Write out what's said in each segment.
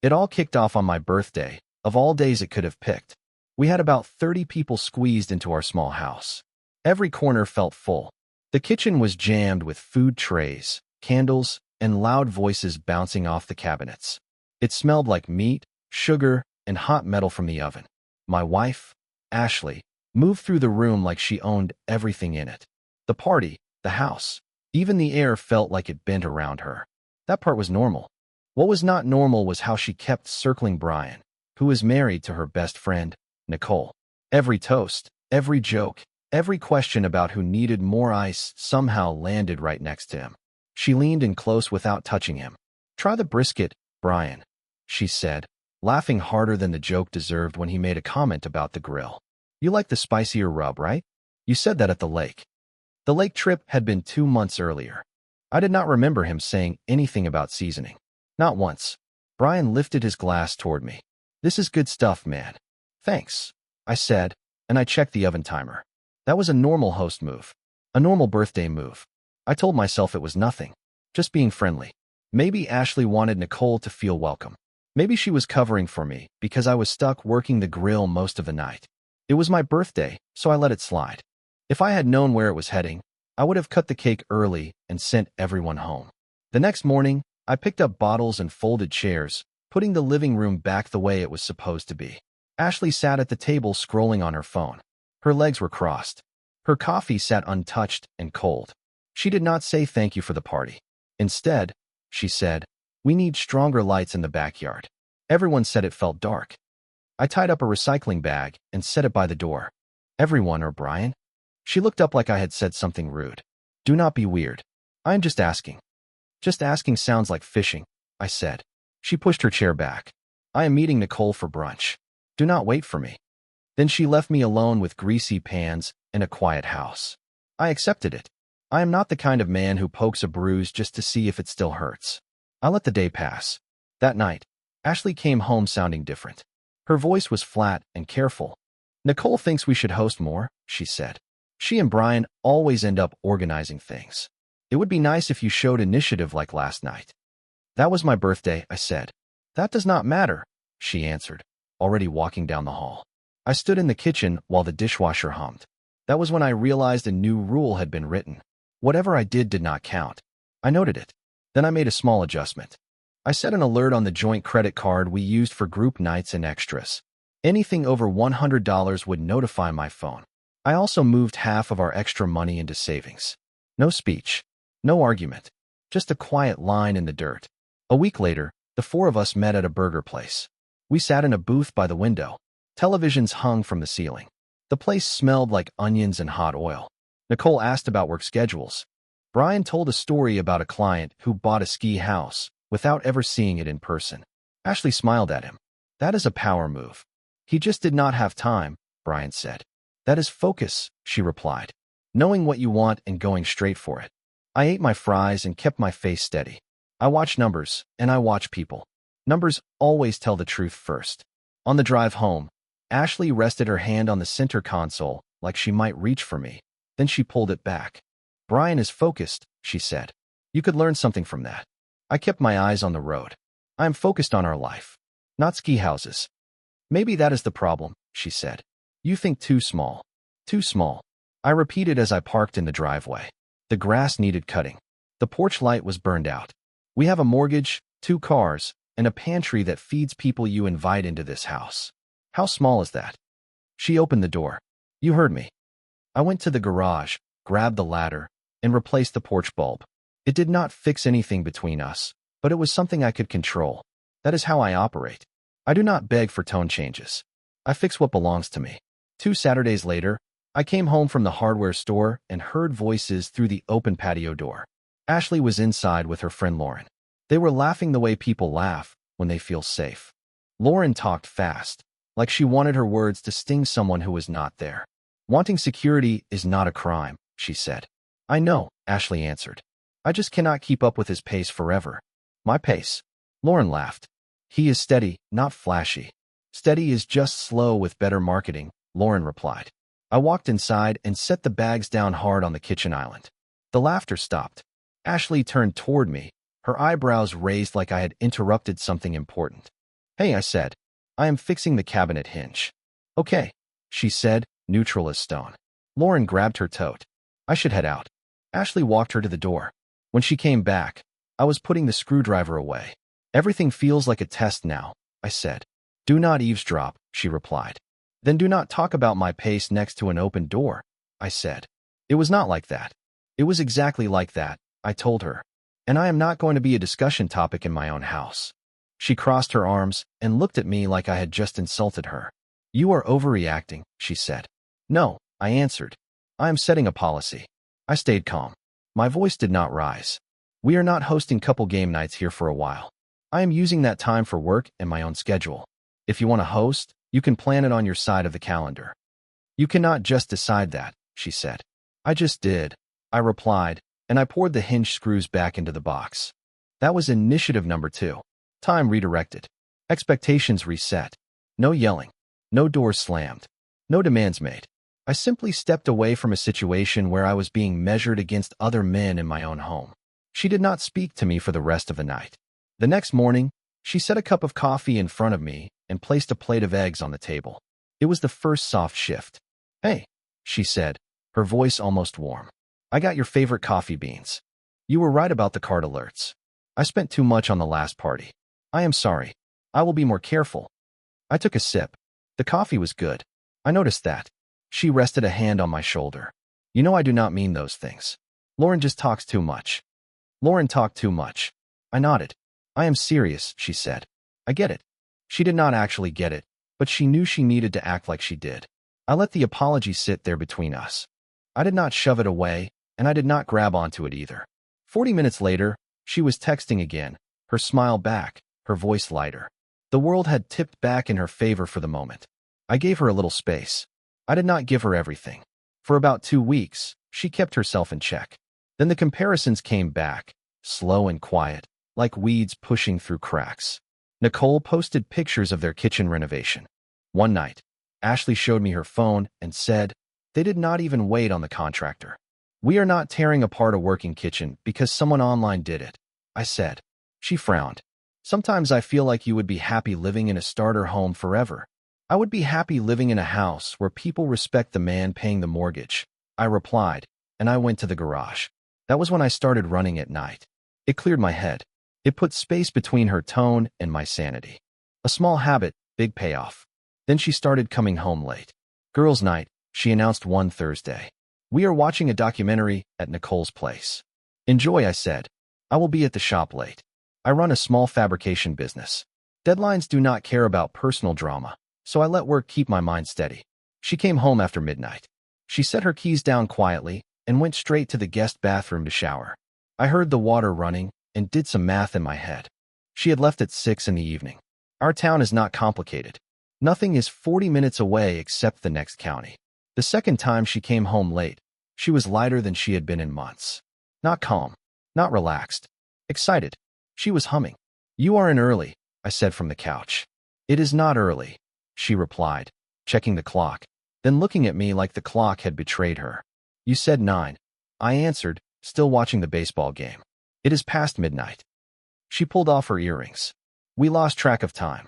It all kicked off on my birthday, of all days it could have picked. We had about 30 people squeezed into our small house. Every corner felt full. The kitchen was jammed with food trays, candles, and loud voices bouncing off the cabinets. It smelled like meat, sugar, and hot metal from the oven. My wife, Ashley, moved through the room like she owned everything in it. The party, the house, even the air felt like it bent around her. That part was normal. What was not normal was how she kept circling Brian, who was married to her best friend, Nicole. Every toast, every joke, every question about who needed more ice somehow landed right next to him. She leaned in close without touching him. "Try the brisket, Brian," she said, laughing harder than the joke deserved when he made a comment about the grill. "You like the spicier rub, right? You said that at the lake." The lake trip had been 2 months earlier. I did not remember him saying anything about seasoning. Not once. Brian lifted his glass toward me. "This is good stuff, man." "Thanks," I said, and I checked the oven timer. That was a normal host move. A normal birthday move. I told myself it was nothing. Just being friendly. Maybe Ashley wanted Nicole to feel welcome. Maybe she was covering for me because I was stuck working the grill most of the night. It was my birthday, so I let it slide. If I had known where it was heading, I would have cut the cake early and sent everyone home. The next morning, I picked up bottles and folded chairs, putting the living room back the way it was supposed to be. Ashley sat at the table scrolling on her phone. Her legs were crossed. Her coffee sat untouched and cold. She did not say thank you for the party. Instead, she said, "We need stronger lights in the backyard." Everyone said it felt dark. I tied up a recycling bag and set it by the door. "Everyone or Brian?" She looked up like I had said something rude. "Do not be weird. I am just asking." "Just asking sounds like fishing," I said. She pushed her chair back. "I am meeting Nicole for brunch. Do not wait for me." Then she left me alone with greasy pans and a quiet house. I accepted it. I am not the kind of man who pokes a bruise just to see if it still hurts. I let the day pass. That night, Ashley came home sounding different. Her voice was flat and careful. "Nicole thinks we should host more," she said. "She and Brian always end up organizing things. It would be nice if you showed initiative like last night." "That was my birthday," I said. "That does not matter," she answered, already walking down the hall. I stood in the kitchen while the dishwasher hummed. That was when I realized a new rule had been written. Whatever I did not count. I noted it. Then I made a small adjustment. I set an alert on the joint credit card we used for group nights and extras. Anything over $100 would notify my phone. I also moved half of our extra money into savings. No speech. No argument. Just a quiet line in the dirt. A week later, the 4 of us met at a burger place. We sat in a booth by the window. Televisions hung from the ceiling. The place smelled like onions and hot oil. Nicole asked about work schedules. Brian told a story about a client who bought a ski house without ever seeing it in person. Ashley smiled at him. "That is a power move." "He just did not have time," Brian said. "That is focus," she replied. "Knowing what you want and going straight for it." I ate my fries and kept my face steady. I watch numbers, and I watch people. Numbers always tell the truth first. On the drive home, Ashley rested her hand on the center console like she might reach for me. Then she pulled it back. "Brian is focused," she said. "You could learn something from that." I kept my eyes on the road. "I am focused on our life, not ski houses." "Maybe that is the problem," she said. "You think too small." "Too small," I repeated as I parked in the driveway. The grass needed cutting. The porch light was burned out. "We have a mortgage, 2 cars, and a pantry that feeds people you invite into this house. How small is that?" She opened the door. "You heard me." I went to the garage, grabbed the ladder, and replaced the porch bulb. It did not fix anything between us, but it was something I could control. That is how I operate. I do not beg for tone changes. I fix what belongs to me. 2 Saturdays later, I came home from the hardware store and heard voices through the open patio door. Ashley was inside with her friend Lauren. They were laughing the way people laugh when they feel safe. Lauren talked fast, like she wanted her words to sting someone who was not there. "Wanting security is not a crime," she said. "I know," Ashley answered. "I just cannot keep up with his pace forever." "My pace?" Lauren laughed. "He is steady, not flashy." "Steady is just slow with better marketing," Lauren replied. I walked inside and set the bags down hard on the kitchen island. The laughter stopped. Ashley turned toward me, her eyebrows raised like I had interrupted something important. Hey, I said. I am fixing the cabinet hinge. Okay, she said, neutral as stone. Lauren grabbed her tote. I should head out. Ashley walked her to the door. When she came back, I was putting the screwdriver away. Everything feels like a test now, I said. Do not eavesdrop, she replied. Then do not talk about my pace next to an open door, I said. It was not like that. It was exactly like that, I told her. And I am not going to be a discussion topic in my own house. She crossed her arms and looked at me like I had just insulted her. You are overreacting, she said. No, I answered. I am setting a policy. I stayed calm. My voice did not rise. We are not hosting couple game nights here for a while. I am using that time for work and my own schedule. If you want to host, you can plan it on your side of the calendar. You cannot just decide that, she said. I just did, I replied, and I poured the hinge screws back into the box. That was initiative number 2. Time redirected. Expectations reset. No yelling. No doors slammed. No demands made. I simply stepped away from a situation where I was being measured against other men in my own home. She did not speak to me for the rest of the night. The next morning, she set a cup of coffee in front of me and placed a plate of eggs on the table. It was the first soft shift. Hey, she said, her voice almost warm. I got your favorite coffee beans. You were right about the card alerts. I spent too much on the last party. I am sorry. I will be more careful. I took a sip. The coffee was good. I noticed that. She rested a hand on my shoulder. You know I do not mean those things. Lauren just talks too much. Lauren talked too much. I nodded. I am serious, she said. I get it. She did not actually get it, but she knew she needed to act like she did. I let the apology sit there between us. I did not shove it away, and I did not grab onto it either. 40 minutes later, she was texting again, her smile back, her voice lighter. The world had tipped back in her favor for the moment. I gave her a little space. I did not give her everything. For about 2 weeks, she kept herself in check. Then the comparisons came back, slow and quiet, like weeds pushing through cracks. Nicole posted pictures of their kitchen renovation. One night, Ashley showed me her phone and said, they did not even wait on the contractor. We are not tearing apart a working kitchen because someone online did it, I said. She frowned. Sometimes I feel like you would be happy living in a starter home forever. I would be happy living in a house where people respect the man paying the mortgage, I replied, and I went to the garage. That was when I started running at night. It cleared my head. It put space between her tone and my sanity. A small habit, big payoff. Then she started coming home late. Girls' night, she announced one Thursday. We are watching a documentary at Nicole's place. Enjoy, I said. I will be at the shop late. I run a small fabrication business. Deadlines do not care about personal drama, so I let work keep my mind steady. She came home after midnight. She set her keys down quietly and went straight to the guest bathroom to shower. I heard the water running and did some math in my head. She had left at 6 in the evening. Our town is not complicated. Nothing is 40 minutes away except the next county. The second time she came home late, she was lighter than she had been in months. Not calm, not relaxed, excited. She was humming. You are in early, I said from the couch. It is not early, she replied, checking the clock, then looking at me like the clock had betrayed her. You said 9. I answered, still watching the baseball game. It is past midnight. She pulled off her earrings. We lost track of time.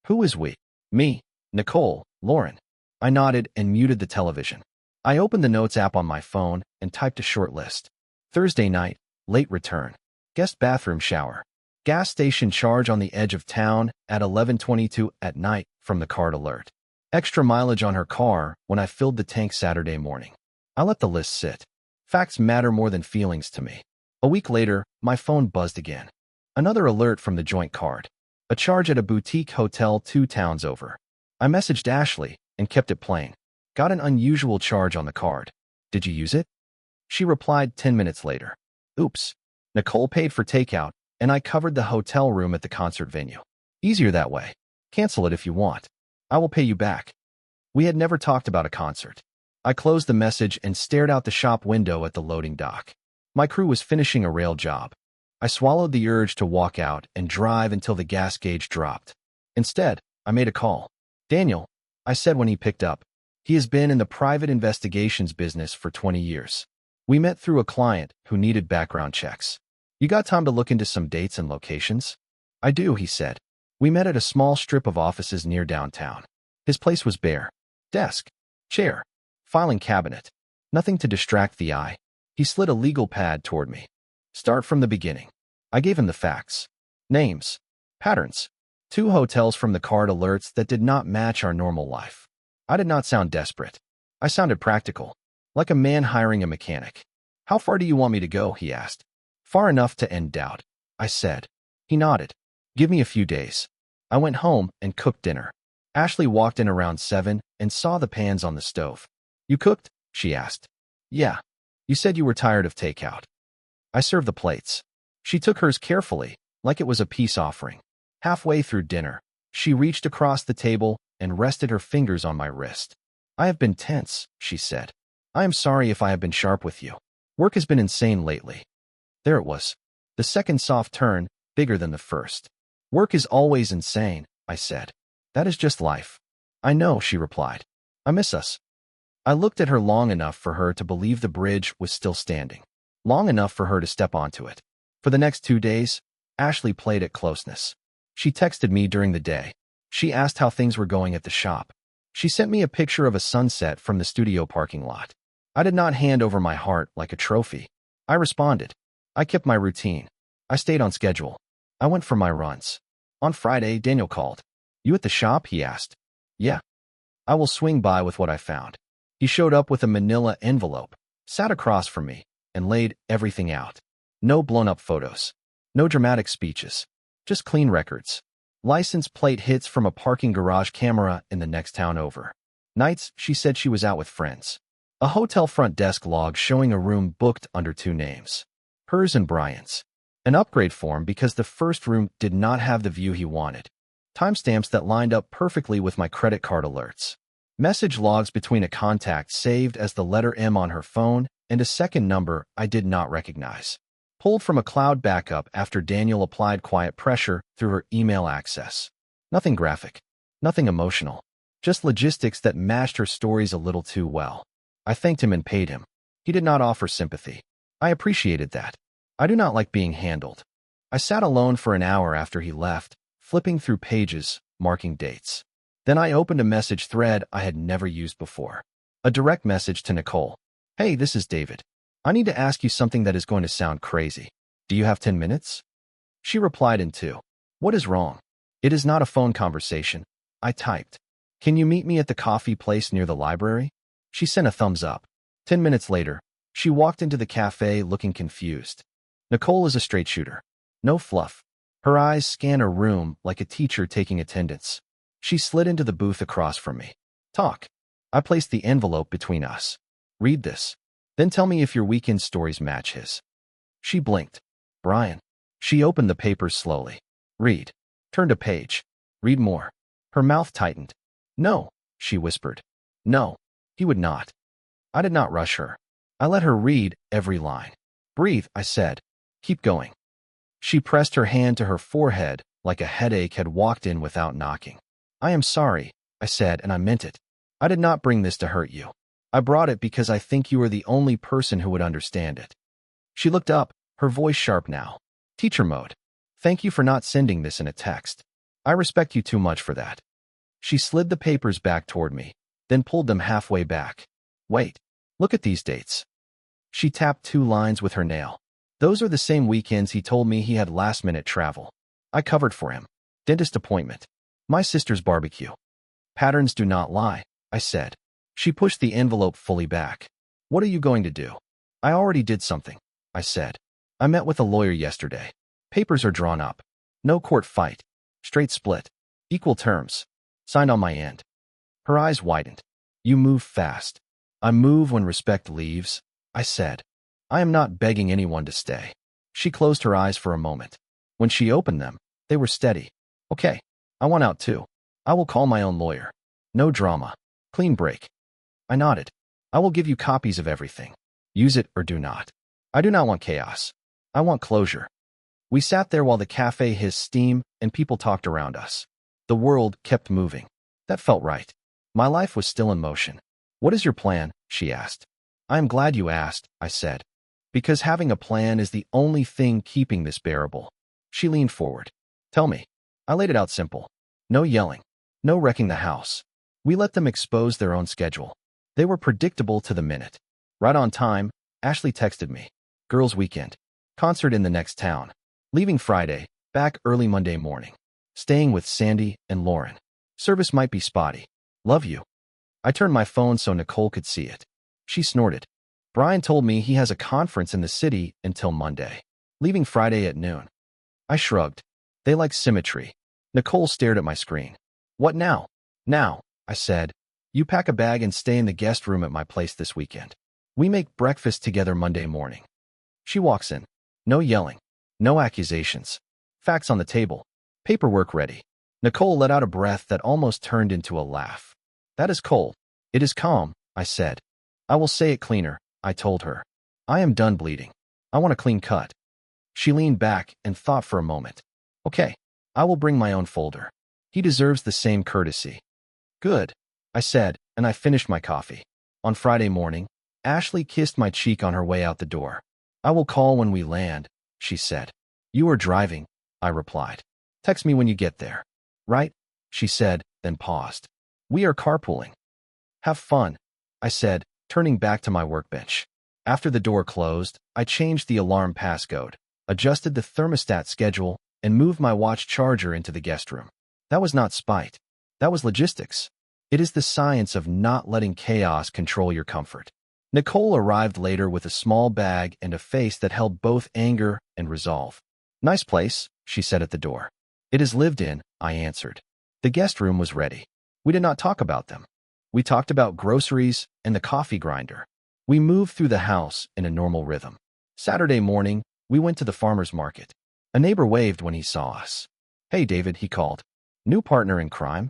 Who is we? Me, Nicole, Lauren. I nodded and muted the television. I opened the notes app on my phone and typed a short list. Thursday night, late return. Guest bathroom shower. Gas station charge on the edge of town at 11:22 at night from the card alert. Extra mileage on her car when I filled the tank Saturday morning. I let the list sit. Facts matter more than feelings to me. A week later, my phone buzzed again. Another alert from the joint card. A charge at a boutique hotel 2 towns over. I messaged Ashley and kept it plain. Got an unusual charge on the card. Did you use it? She replied 10 minutes later. Oops. Nicole paid for takeout, and I covered the hotel room at the concert venue. Easier that way. Cancel it if you want. I will pay you back. We had never talked about a concert. I closed the message and stared out the shop window at the loading dock. My crew was finishing a rail job. I swallowed the urge to walk out and drive until the gas gauge dropped. Instead, I made a call. Daniel, I said when he picked up. He has been in the private investigations business for 20 years. We met through a client who needed background checks. You got time to look into some dates and locations? I do, he said. We met at a small strip of offices near downtown. His place was bare. Desk, chair, filing cabinet. Nothing to distract the eye. He slid a legal pad toward me. Start from the beginning. I gave him the facts. Names. Patterns. 2 hotels from the card alerts that did not match our normal life. I did not sound desperate. I sounded practical, like a man hiring a mechanic. How far do you want me to go? He asked. Far enough to end doubt, I said. He nodded. Give me a few days. I went home and cooked dinner. Ashley walked in around 7 and saw the pans on the stove. You cooked? She asked. Yeah. You said you were tired of takeout. I served the plates. She took hers carefully, like it was a peace offering. Halfway through dinner, she reached across the table and rested her fingers on my wrist. I have been tense, she said. I am sorry if I have been sharp with you. Work has been insane lately. There it was. The second soft turn, bigger than the first. Work is always insane, I said. That is just life. I know, she replied. I miss us. I looked at her long enough for her to believe the bridge was still standing. Long enough for her to step onto it. For the next 2 days, Ashley played at closeness. She texted me during the day. She asked how things were going at the shop. She sent me a picture of a sunset from the studio parking lot. I did not hand over my heart like a trophy. I responded. I kept my routine. I stayed on schedule. I went for my runs. On Friday, Daniel called. You at the shop? He asked. Yeah. I will swing by with what I found. He showed up with a manila envelope, sat across from me, and laid everything out. No blown-up photos. No dramatic speeches. Just clean records. License plate hits from a parking garage camera in the next town over. Nights, she said she was out with friends. A hotel front desk log showing a room booked under 2 names. Hers and Brian's. An upgrade form because the first room did not have the view he wanted. Timestamps that lined up perfectly with my credit card alerts. Message logs between a contact saved as the letter M on her phone and a second number I did not recognize. Pulled from a cloud backup after Daniel applied quiet pressure through her email access. Nothing graphic. Nothing emotional. Just logistics that matched her stories a little too well. I thanked him and paid him. He did not offer sympathy. I appreciated that. I do not like being handled. I sat alone for an hour after he left, flipping through pages, marking dates. Then I opened a message thread I had never used before. A direct message to Nicole. Hey, this is David. I need to ask you something that is going to sound crazy. Do you have 10 minutes? She replied in 2. What is wrong? It is not a phone conversation. I typed. Can you meet me at the coffee place near the library? She sent a thumbs up. 10 minutes later, she walked into the cafe looking confused. Nicole is a straight shooter. No fluff. Her eyes scan a room like a teacher taking attendance. She slid into the booth across from me. Talk. I placed the envelope between us. Read this. Then tell me if your weekend stories match his. She blinked. Brian. She opened the papers slowly. Read. Turned a page. Read more. Her mouth tightened. No, she whispered. No, he would not. I did not rush her. I let her read every line. Breathe, I said. Keep going. She pressed her hand to her forehead like a headache had walked in without knocking. I am sorry, I said, and I meant it. I did not bring this to hurt you. I brought it because I think you are the only person who would understand it. She looked up, her voice sharp now. Teacher mode. Thank you for not sending this in a text. I respect you too much for that. She slid the papers back toward me, then pulled them halfway back. Wait, look at these dates. She tapped 2 lines with her nail. Those are the same weekends he told me he had last-minute travel. I covered for him. Dentist appointment. My sister's barbecue. Patterns do not lie, I said. She pushed the envelope fully back. What are you going to do? I already did something, I said. I met with a lawyer yesterday. Papers are drawn up. No court fight. Straight split. Equal terms. Signed on my end. Her eyes widened. You move fast. I move when respect leaves, I said. I am not begging anyone to stay. She closed her eyes for a moment. When she opened them, they were steady. Okay, I want out too. I will call my own lawyer. No drama. Clean break. I nodded. I will give you copies of everything. Use it or do not. I do not want chaos. I want closure. We sat there while the cafe hissed steam and people talked around us. The world kept moving. That felt right. My life was still in motion. What is your plan? She asked. I am glad you asked, I said. Because having a plan is the only thing keeping this bearable. She leaned forward. Tell me. I laid it out simple. No yelling. No wrecking the house. We let them expose their own schedule. They were predictable to the minute. Right on time, Ashley texted me. Girls' weekend. Concert in the next town. Leaving Friday, back early Monday morning. Staying with Sandy and Lauren. Service might be spotty. Love you. I turned my phone so Nicole could see it. She snorted. Brian told me he has a conference in the city until Monday. Leaving Friday at noon. I shrugged. They like symmetry. Nicole stared at my screen. What now? Now, I said. You pack a bag and stay in the guest room at my place this weekend. We make breakfast together Monday morning. She walks in. No yelling. No accusations. Facts on the table. Paperwork ready. Nicole let out a breath that almost turned into a laugh. That is cold. It is calm, I said. I will say it cleaner, I told her. I am done bleeding. I want a clean cut. She leaned back and thought for a moment. Okay, I will bring my own folder. He deserves the same courtesy. Good, I said, and I finished my coffee. On Friday morning, Ashley kissed my cheek on her way out the door. I will call when we land, she said. You are driving, I replied. Text me when you get there. Right? She said, then paused. We are carpooling. Have fun, I said, turning back to my workbench. After the door closed, I changed the alarm passcode, adjusted the thermostat schedule, and moved my watch charger into the guest room. That was not spite. That was logistics. It is the science of not letting chaos control your comfort. Nicole arrived later with a small bag and a face that held both anger and resolve. Nice place, she said at the door. It is lived in, I answered. The guest room was ready. We did not talk about them. We talked about groceries and the coffee grinder. We moved through the house in a normal rhythm. Saturday morning, we went to the farmer's market. A neighbor waved when he saw us. Hey, David, he called. New partner in crime?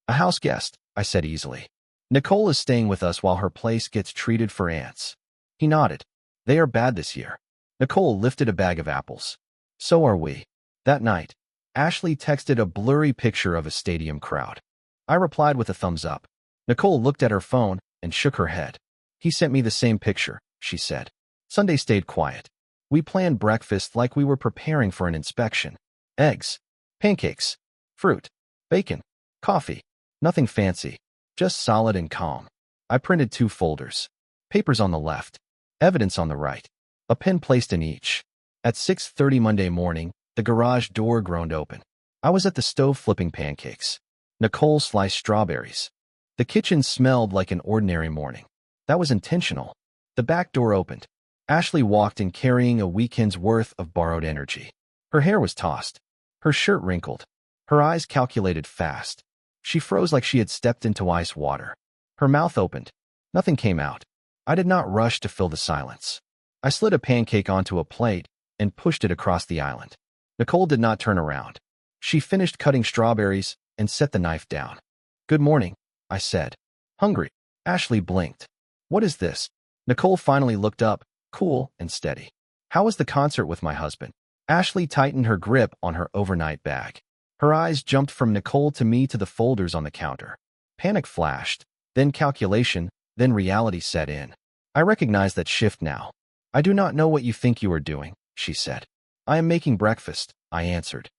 A house guest, I said easily. Nicole is staying with us while her place gets treated for ants. He nodded. They are bad this year. Nicole lifted a bag of apples. So are we. That night, Ashley texted a blurry picture of a stadium crowd. I replied with a thumbs up. Nicole looked at her phone and shook her head. He sent me the same picture, she said. Sunday stayed quiet. We planned breakfast like we were preparing for an inspection. Eggs, pancakes, fruit, bacon, coffee. Nothing fancy, just solid and calm. I printed 2 folders. Papers on the left, evidence on the right. A pen placed in each. At 6:30 Monday morning, the garage door groaned open. I was at the stove flipping pancakes. Nicole sliced strawberries. The kitchen smelled like an ordinary morning. That was intentional. The back door opened. Ashley walked in carrying a weekend's worth of borrowed energy. Her hair was tossed. Her shirt wrinkled. Her eyes calculated fast. She froze like she had stepped into ice water. Her mouth opened. Nothing came out. I did not rush to fill the silence. I slid a pancake onto a plate and pushed it across the island. Nicole did not turn around. She finished cutting strawberries and set the knife down. Good morning, I said. Hungry. Ashley blinked. What is this? Nicole finally looked up, cool and steady. How was the concert with my husband? Ashley tightened her grip on her overnight bag. Her eyes jumped from Nicole to me to the folders on the counter. Panic flashed, then calculation, then reality set in. I recognize that shift now. I do not know what you think you are doing, she said. I am making breakfast, I answered.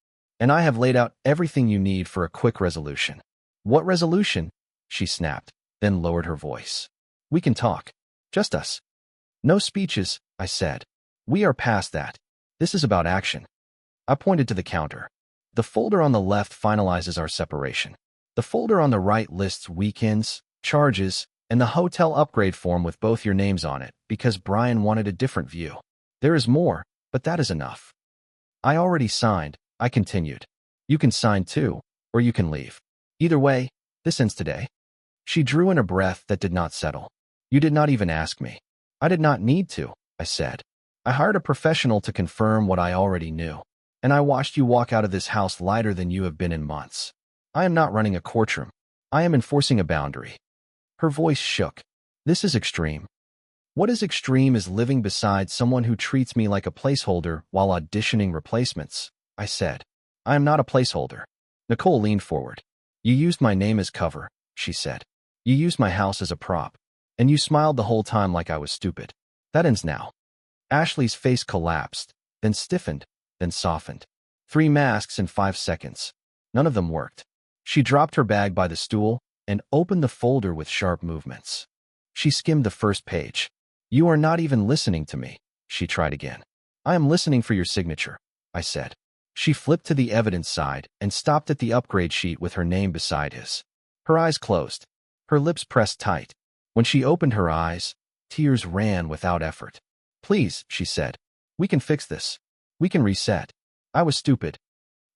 And I have laid out everything you need for a quick resolution. What resolution? She snapped, then lowered her voice. We can talk. Just us. No speeches, I said. We are past that. This is about action. I pointed to the counter. The folder on the left finalizes our separation. The folder on the right lists weekends, charges, and the hotel upgrade form with both your names on it because Brian wanted a different view. There is more, but that is enough. I already signed, I continued. You can sign too, or you can leave. Either way, this ends today. She drew in a breath that did not settle. You did not even ask me. I did not need to, I said. I hired a professional to confirm what I already knew. And I watched you walk out of this house lighter than you have been in months. I am not running a courtroom. I am enforcing a boundary. Her voice shook. This is extreme. What is extreme is living beside someone who treats me like a placeholder while auditioning replacements, I said. I am not a placeholder. Nicole leaned forward. You used my name as cover, she said. You used my house as a prop. And you smiled the whole time like I was stupid. That ends now. Ashley's face collapsed, then stiffened, then softened. 3 masks in 5 seconds. None of them worked. She dropped her bag by the stool and opened the folder with sharp movements. She skimmed the first page. "You are not even listening to me," she tried again. "I am listening for your signature," I said. She flipped to the evidence side and stopped at the upgrade sheet with her name beside his. Her eyes closed. Her lips pressed tight. When she opened her eyes, tears ran without effort. "Please," she said. "We can fix this. We can reset. I was stupid."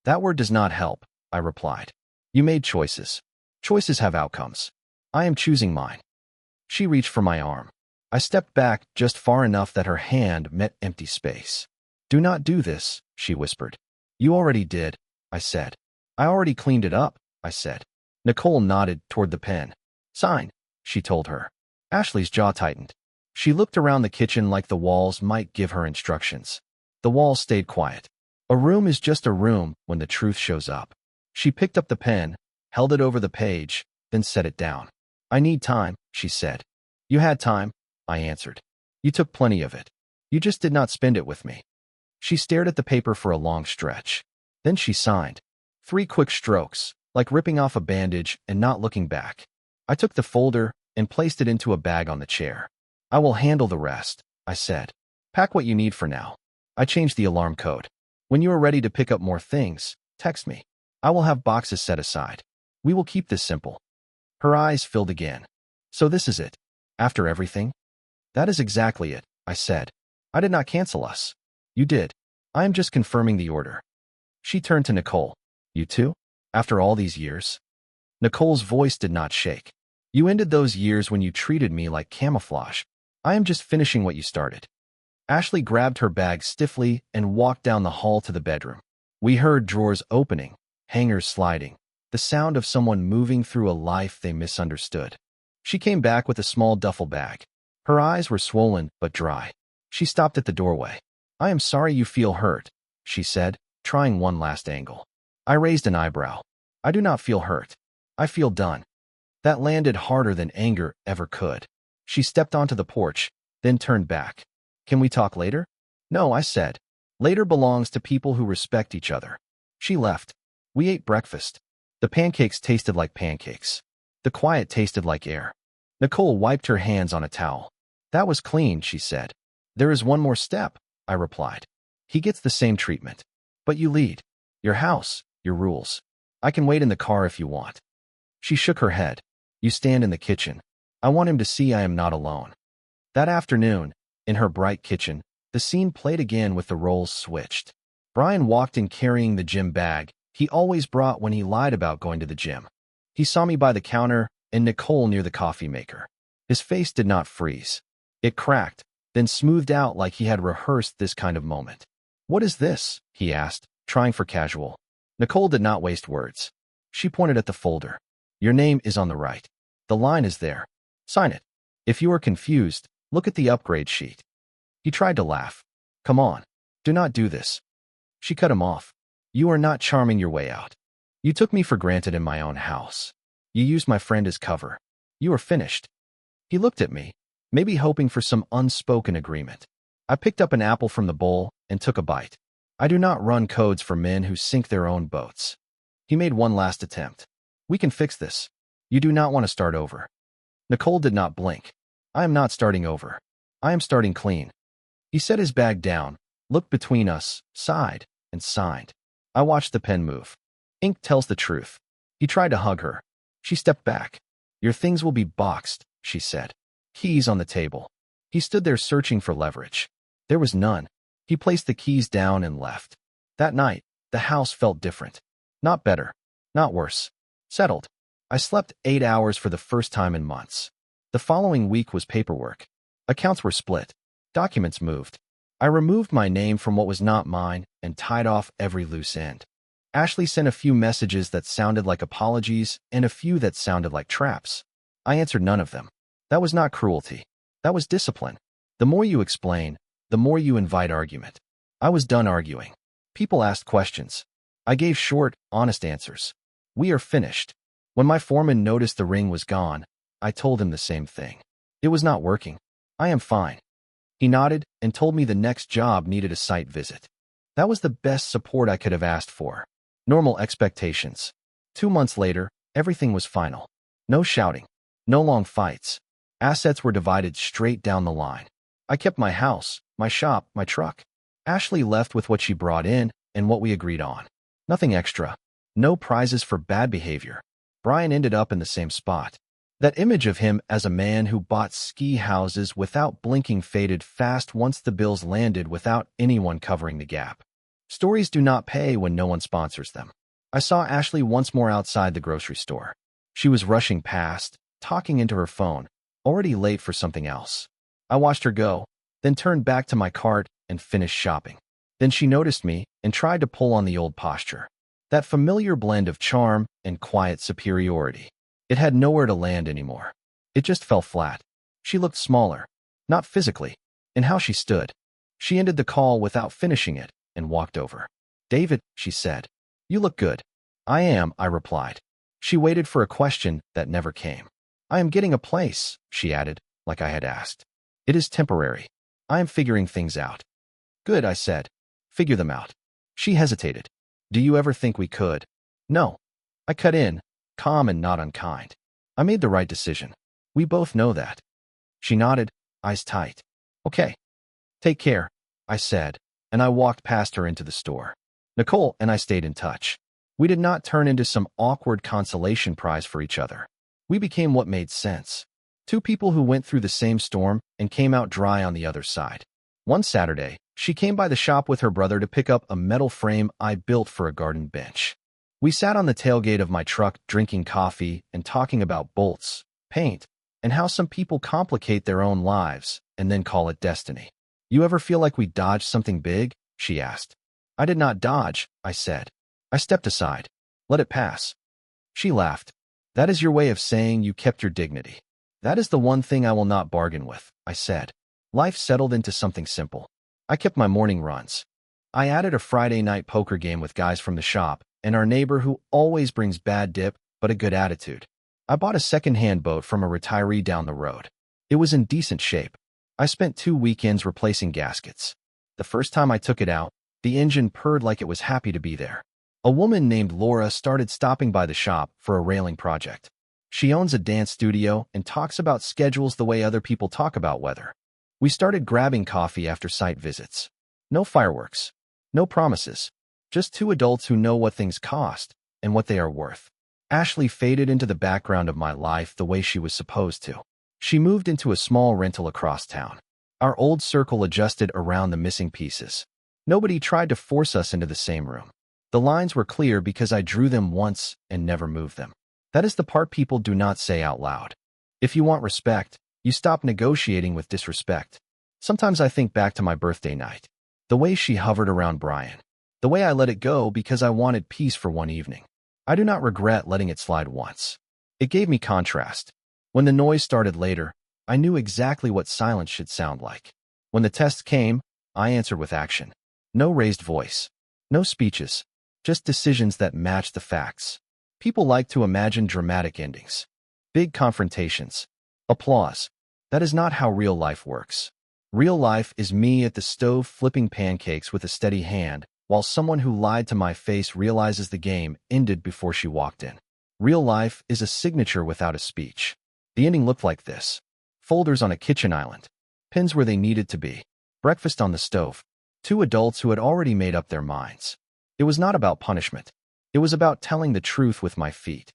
"That word does not help," I replied. "You made choices. Choices have outcomes. I am choosing mine." She reached for my arm. I stepped back just far enough that her hand met empty space. "Do not do this," she whispered. "You already did," I said. "I already cleaned it up," I said. Nicole nodded toward the pen. "Sign," she told her. Ashley's jaw tightened. She looked around the kitchen like the walls might give her instructions. The walls stayed quiet. A room is just a room when the truth shows up. She picked up the pen, held it over the page, then set it down. "I need time," she said. "You had time," I answered. "You took plenty of it. You just did not spend it with me." She stared at the paper for a long stretch. Then she signed. 3 quick strokes, like ripping off a bandage and not looking back. I took the folder and placed it into a bag on the chair. "I will handle the rest," I said. "Pack what you need for now." I changed the alarm code. "When you are ready to pick up more things, text me. I will have boxes set aside. We will keep this simple." Her eyes filled again. "So this is it? After everything?" "That is exactly it," I said. "I did not cancel us." "You did. I am just confirming the order." She turned to Nicole. "You too? After all these years?" Nicole's voice did not shake. "You ended those years when you treated me like camouflage. I am just finishing what you started." Ashley grabbed her bag stiffly and walked down the hall to the bedroom. We heard drawers opening, hangers sliding, the sound of someone moving through a life they misunderstood. She came back with a small duffel bag. Her eyes were swollen but dry. She stopped at the doorway. "I am sorry you feel hurt," she said, trying one last angle. I raised an eyebrow. "I do not feel hurt. I feel done." That landed harder than anger ever could. She stepped onto the porch, then turned back. "Can we talk later?" "No," I said. "Later belongs to people who respect each other." She left. We ate breakfast. The pancakes tasted like pancakes. The quiet tasted like air. Nicole wiped her hands on a towel. "That was clean," she said. "There is one more step," I replied. "He gets the same treatment. But you lead. Your house, your rules. I can wait in the car if you want." She shook her head. "You stand in the kitchen. I want him to see I am not alone." That afternoon, in her bright kitchen, the scene played again with the roles switched. Brian walked in carrying the gym bag he always brought when he lied about going to the gym. He saw me by the counter and Nicole near the coffee maker. His face did not freeze. It cracked, then smoothed out like he had rehearsed this kind of moment. "What is this?" he asked, trying for casual. Nicole did not waste words. She pointed at the folder. "Your name is on the right. The line is there. Sign it. If you are confused, look at the upgrade sheet." He tried to laugh. "Come on. Do not do this." She cut him off. "You are not charming your way out. You took me for granted in my own house. You used my friend as cover. You are finished." He looked at me, maybe hoping for some unspoken agreement. I picked up an apple from the bowl and took a bite. I do not run codes for men who sink their own boats. He made one last attempt. "We can fix this. You do not want to start over." Nicole did not blink. "I am not starting over. I am starting clean." He set his bag down, looked between us, sighed, and signed. I watched the pen move. Ink tells the truth. He tried to hug her. She stepped back. "Your things will be boxed," she said. "Keys on the table." He stood there searching for leverage. There was none. He placed the keys down and left. That night, the house felt different. Not better. Not worse. Settled. I slept 8 hours for the first time in months. The following week was paperwork. Accounts were split. Documents moved. I removed my name from what was not mine and tied off every loose end. Ashley sent a few messages that sounded like apologies and a few that sounded like traps. I answered none of them. That was not cruelty. That was discipline. The more you explain, the more you invite argument. I was done arguing. People asked questions. I gave short, honest answers. "We are finished." When my foreman noticed the ring was gone, I told him the same thing. "It was not working. I am fine." He nodded and told me the next job needed a site visit. That was the best support I could have asked for. Normal expectations. 2 months later, everything was final. No shouting. No long fights. Assets were divided straight down the line. I kept my house, my shop, my truck. Ashley left with what she brought in and what we agreed on. Nothing extra. No prizes for bad behavior. Brian ended up in the same spot. That image of him as a man who bought ski houses without blinking faded fast once the bills landed without anyone covering the gap. Stories do not pay when no one sponsors them. I saw Ashley once more outside the grocery store. She was rushing past, talking into her phone, already late for something else. I watched her go, then turned back to my cart and finished shopping. Then she noticed me and tried to pull on the old posture. That familiar blend of charm and quiet superiority. It had nowhere to land anymore. It just fell flat. She looked smaller, not physically, in how she stood. She ended the call without finishing it and walked over. "David," she said, "you look good." "I am," I replied. She waited for a question that never came. "I am getting a place," she added, like I had asked. "It is temporary. I am figuring things out." "Good," I said. "Figure them out." She hesitated. "Do you ever think we could?" "No." I cut in, calm and not unkind. "I made the right decision. We both know that." She nodded, eyes tight. "Okay. Take care," I said, and I walked past her into the store. Nicole and I stayed in touch. We did not turn into some awkward consolation prize for each other. We became what made sense. Two people who went through the same storm and came out dry on the other side. One Saturday, she came by the shop with her brother to pick up a metal frame I built for a garden bench. We sat on the tailgate of my truck drinking coffee and talking about bolts, paint, and how some people complicate their own lives and then call it destiny. "You ever feel like we dodged something big?" she asked. "I did not dodge," I said. "I stepped aside. Let it pass." She laughed. "That is your way of saying you kept your dignity." "That is the one thing I will not bargain with," I said. Life settled into something simple. I kept my morning runs. I added a Friday night poker game with guys from the shop and our neighbor who always brings bad dip but a good attitude. I bought a second-hand boat from a retiree down the road. It was in decent shape. I spent 2 weekends replacing gaskets. The first time I took it out, the engine purred like it was happy to be there. A woman named Laura started stopping by the shop for a railing project. She owns a dance studio and talks about schedules the way other people talk about weather. We started grabbing coffee after site visits. No fireworks. No promises. Just two adults who know what things cost and what they are worth. Ashley faded into the background of my life the way she was supposed to. She moved into a small rental across town. Our old circle adjusted around the missing pieces. Nobody tried to force us into the same room. The lines were clear because I drew them once and never moved them. That is the part people do not say out loud. If you want respect, you stop negotiating with disrespect. Sometimes I think back to my birthday night. The way she hovered around Brian. The way I let it go because I wanted peace for one evening. I do not regret letting it slide once. It gave me contrast. When the noise started later, I knew exactly what silence should sound like. When the test came, I answered with action. No raised voice. No speeches. Just decisions that matched the facts. People like to imagine dramatic endings. Big confrontations. Applause. That is not how real life works. Real life is me at the stove flipping pancakes with a steady hand, while someone who lied to my face realizes the game ended before she walked in. Real life is a signature without a speech. The ending looked like this. Folders on a kitchen island. Pins where they needed to be. Breakfast on the stove. Two adults who had already made up their minds. It was not about punishment. It was about telling the truth with my feet.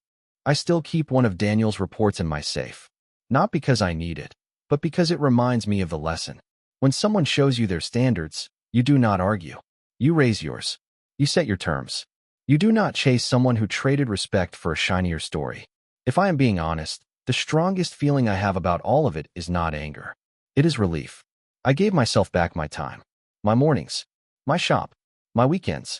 I still keep one of Daniel's reports in my safe. Not because I need it, but because it reminds me of the lesson. When someone shows you their standards, you do not argue. You raise yours. You set your terms. You do not chase someone who traded respect for a shinier story. If I am being honest, the strongest feeling I have about all of it is not anger. It is relief. I gave myself back my time. My mornings. My shop. My weekends.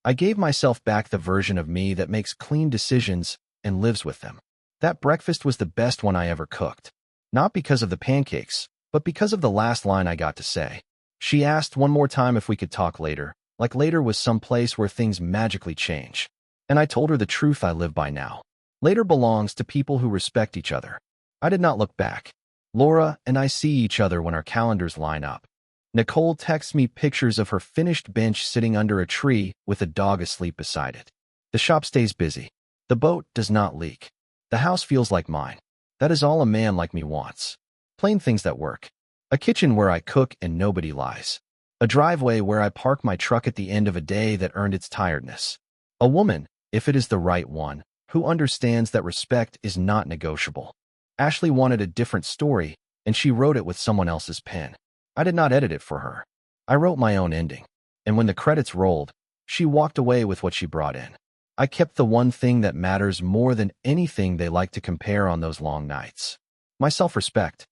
I gave myself back the version of me that makes clean decisions and lives with them. That breakfast was the best one I ever cooked. Not because of the pancakes, but because of the last line I got to say. She asked one more time if we could talk later, like later was some place where things magically change. And I told her the truth I live by now. Later belongs to people who respect each other. I did not look back. Laura and I see each other when our calendars line up. Nicole texts me pictures of her finished bench sitting under a tree with a dog asleep beside it. The shop stays busy. The boat does not leak. The house feels like mine. That is all a man like me wants. Plain things that work. A kitchen where I cook and nobody lies. A driveway where I park my truck at the end of a day that earned its tiredness. A woman, if it is the right one, who understands that respect is not negotiable. Ashley wanted a different story, and she wrote it with someone else's pen. I did not edit it for her. I wrote my own ending. And when the credits rolled, she walked away with what she brought in. I kept the one thing that matters more than anything they like to compare on those long nights. My self-respect.